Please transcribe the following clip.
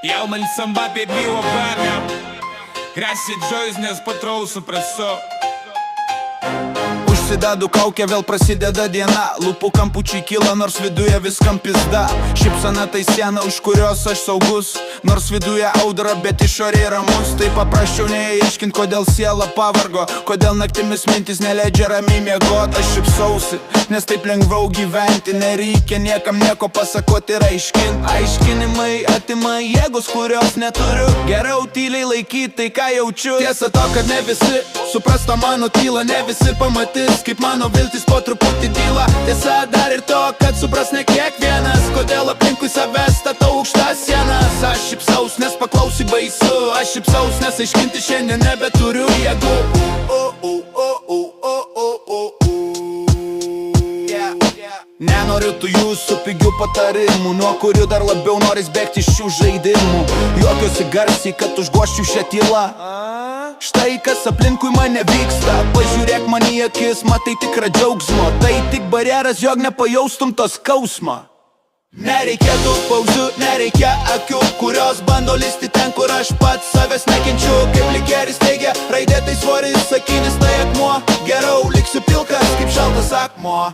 Jau man samba apie bivo parnam Gresi džojus, nes patrausiu prasu Užsidedu kaukę, vėl prasideda diena. Lūpų kampučiai kyla, nors viduje viskam pizda. Šypsena tai siena, už kurios aš saugus. Nors viduje audra, bet išorėje ramus. Tai paprasčiau neaiškint, kodėl siela pavargo, kodėl naktimis mintis neleidžia ramiai miegot. Aš šypsausi, nes taip lengviau gyventi. Nereikia niekam nieko pasakoti ir aiškint. Aiškinimai atima jėgos, kurios neturiu. Geriau tyliai laikyti tai, ką jaučiu. Tiesa to, kad ne visi supras tą mano tylą, ne visi pamatys, kaip mano viltis po truputį dyla. Tiesa dar ir to, kad supras ne kiekvienas, kodėl aplinkui savęs statau aukštas sienas. Aš šypsaus, nes paklausi baisu. Aš šypsaus, nes aiškinti šiandien nebeturiu jėgų. Nenoriu tų jūsų pigių patarimų, nuo kurių dar labiau noris bėgti iš šių žaidimų. Juokiuosi garsiai, kad užgoščiau šią tylą. Štai kas aplinkui mane vyksta. Pažiūrėk man į akis, matai tikrą džiaugsmo. Tai tik barjeras, jog nepajaustum to skausmo. Nereikėtų pauzių, nereikia akių, kurios bando listi ten, kur aš pats savęs nekenčiu. Kaip ligeris teigia, raidė tai svoris, sakinis tai akmuo. Geriau liksiu pilkas, kaip šaltas akmuo.